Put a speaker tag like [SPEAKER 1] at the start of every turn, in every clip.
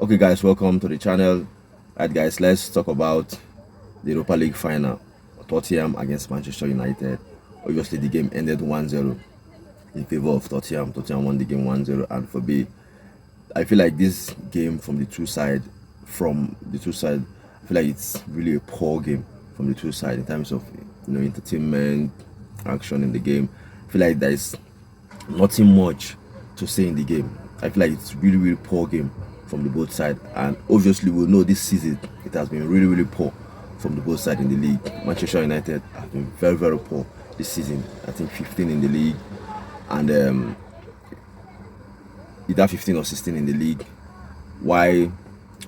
[SPEAKER 1] Okay, guys, welcome to the channel. Right, guys, let's talk about the Europa League final. Tottenham against Manchester United. Obviously, the game ended 1-0 in favor of Tottenham. Tottenham won the game 1-0, and for me, I feel like this game from the two side, I feel like it's really a poor game from the two side in terms of entertainment, action in the game. I feel like there is nothing much to say in the game. I feel like it's really poor game from the both side, and obviously we know this season it has been really poor from the both side in the league. Manchester United have been very poor this season. I think 15 in the league, and either 15 or 16 in the league. Why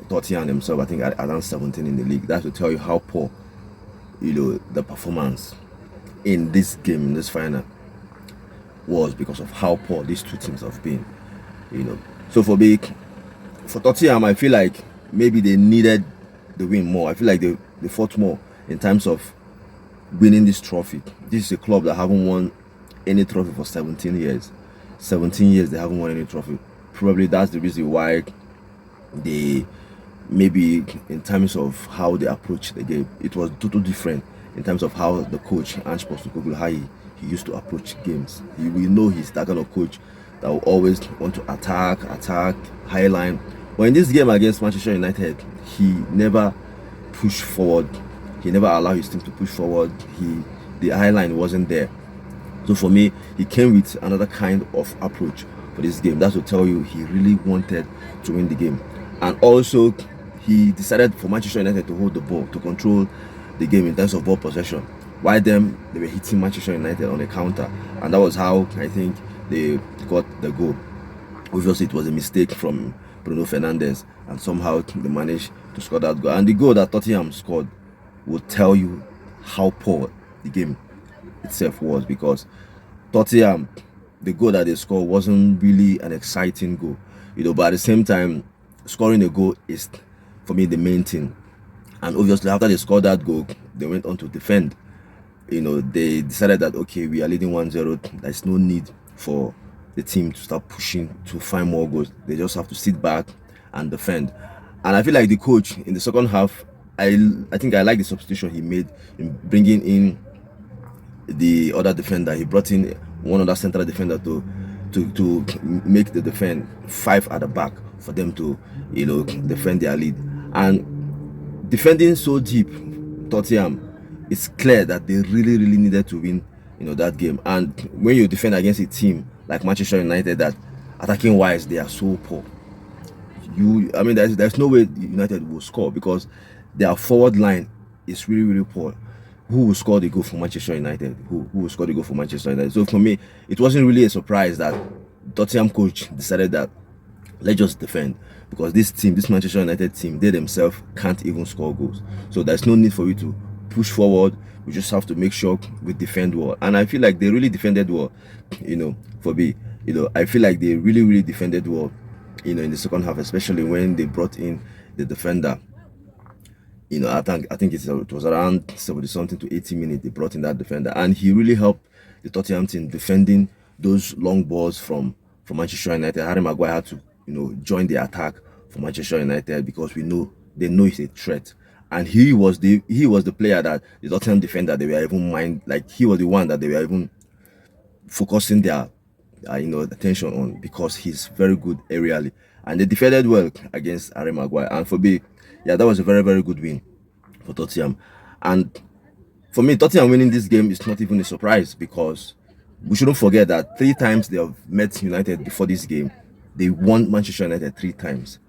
[SPEAKER 1] Tottenham themselves, I think, are around 17 in the league. That will tell you how poor the performance in this game, in this final, was because of how poor these two teams have been. So for Tottenham, I feel like maybe they needed the win more. I feel like they fought more in terms of winning this trophy. This is a club that haven't won any trophy for 17 years. 17 years they haven't won any trophy. Probably that's the reason why they, maybe in terms of how they approach the game, it was totally different in terms of how the coach Ange Postecoglou, how he used to approach games. We know he's that kind of coach that will always want to attack, high line. But in this game against Manchester United, he never pushed forward. He never allowed his team to push forward. The high line wasn't there. So for me, he came with another kind of approach for this game. That's to tell you he really wanted to win the game. And also, he decided for Manchester United to hold the ball, to control the game in terms of ball possession. While they were hitting Manchester United on a counter. And that was how I think they got the goal. Obviously, it was a mistake from Bruno Fernandes, and somehow they managed to score that goal. And the goal that Tottenham scored will tell you how poor the game itself was, because Tottenham, the goal that they scored wasn't really an exciting goal, but at the same time, scoring a goal is, for me, the main thing. And obviously, after they scored that goal, they went on to defend. They decided that, okay, we are leading 1-0. There's no need for the team to start pushing to find more goals. They just have to sit back and defend. And I feel like the coach in the second half, I think I like the substitution he made in bringing in the other defender. He brought in one other central defender to make the defense 5 at the back for them to defend their lead. And defending so deep, Tottenham, it's clear that they really needed to win that game. And when you defend against a team like Manchester United that attacking wise they are so poor, there's no way United will score, because their forward line is really poor. Who will score the goal for Manchester United? Who will score the goal for Manchester United? So for me, it wasn't really a surprise that Tottenham coach decided that let's just defend, because this Manchester United team, they themselves can't even score goals. So there's no need for you to push forward. We just have to make sure we defend well. And I feel like they really defended well. For me, I feel like they really defended well, in the second half, especially when they brought in the defender. I think it was around 70 something to 80 minutes they brought in that defender, and he really helped the Tottenham team defending those long balls from Manchester United. Harry Maguire had to join the attack for Manchester United, because they know he's a threat. And he was the player that the Tottenham defender, they were even he was the one that they were even focusing their attention on, because he's very good aerially, and they defended well against Harry Maguire. And for me, yeah, that was a very good win for Tottenham. And for me, Tottenham winning this game is not even a surprise, because we shouldn't forget that 3 times they have met United before this game. They won Manchester United 3 times.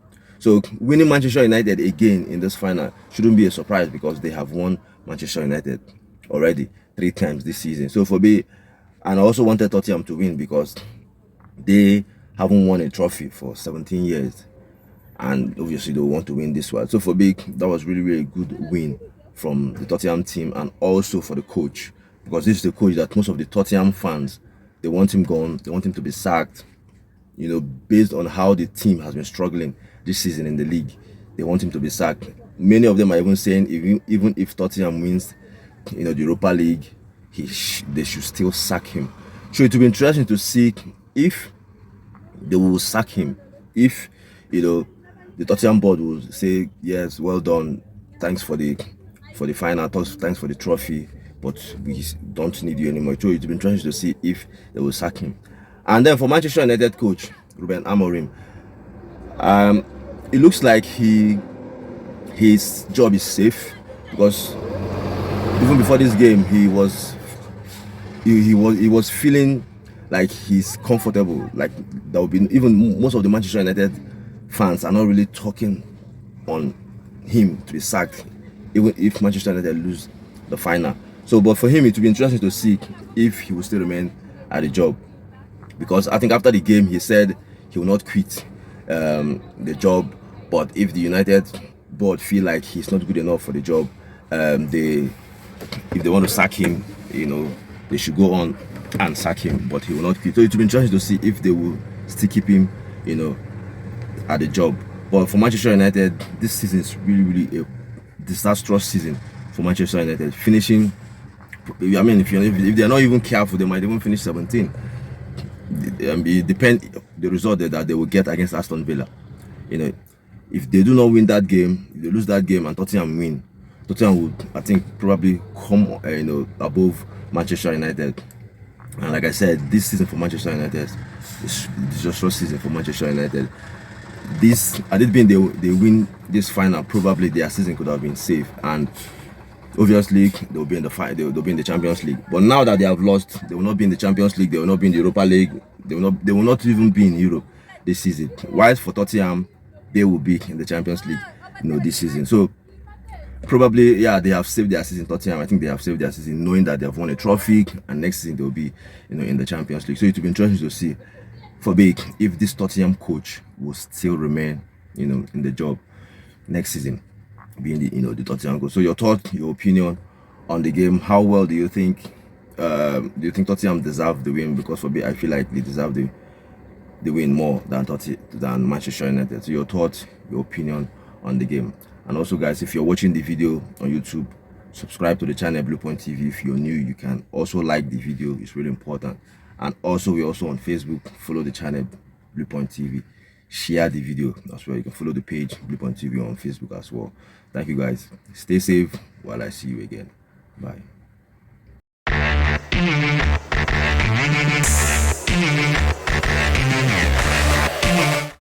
[SPEAKER 1] So winning Manchester United again in this final shouldn't be a surprise, because they have won Manchester United already 3 times this season. So for me, and I also wanted Tottenham to win, because they haven't won a trophy for 17 years. And obviously they want to win this one. So for me, that was really good win from the Tottenham team, and also for the coach, because this is the coach that most of the Tottenham fans, they want him gone, they want him to be sacked. Based on how the team has been struggling this season in the league, they want him to be sacked. Many of them are even saying even if Tottenham wins the Europa League, they should still sack him. So it will be interesting to see if they will sack him, if the Tottenham board will say, yes, well done, thanks for the final, thanks for the trophy, but we don't need you anymore. So it's been trying to see if they will sack him. And then for Manchester United coach Ruben Amorim, it looks like his job is safe, because even before this game he was feeling like he's comfortable. Like there will be, even most of the Manchester United fans are not really talking on him to be sacked, even if Manchester United lose the final. So, but for him, it will be interesting to see if he will still remain at the job, because I think after the game he said he will not quit the job. But if the United board feel like he's not good enough for the job, they if they want to sack him, they should go on and sack him, but he will not quit. So it will be interesting to see if they will still keep him, at the job. But for Manchester United, this season is really a disastrous season for Manchester United. Finishing, I mean, if they're not even careful, they might even finish 17. It depends the result that they will get against Aston Villa. If they do not win that game, if they lose that game and Tottenham win, Tottenham would, I think, probably come above Manchester United. And like I said, this season for Manchester United is a disastrous season for Manchester United. This, I did mean they win this final, probably their season could have been safe, and obviously they'll be in the fight, they'll be in the Champions League. But now that they have lost, they will not be in the Champions League, they will not be in the Europa League, they will not even be in Europe this season. Whilst for Tottenham, they will be in the Champions League, this season. So probably, yeah, they have saved their season. Tottenham, I think they have saved their season, knowing that they have won a trophy, and next season they'll be, in the Champions League. So it will be interesting to see for big if this Tottenham coach will still remain, in the job next season, being the Tottenham coach. So your thought, your opinion on the game. How well do you think Tottenham deserve the win? Because for me, I feel like they deserve the win more than Manchester United. So your thoughts, your opinion on the game. And also, guys, if you're watching the video on YouTube, subscribe to the channel Blue Point TV. If you're new, you can also like the video. It's really important. And also, we're also on Facebook. Follow the channel Blue Point TV. Share the video as well. You can follow the page Blue Point TV on Facebook as well. Thank you, guys. Stay safe while I see you again. Bye.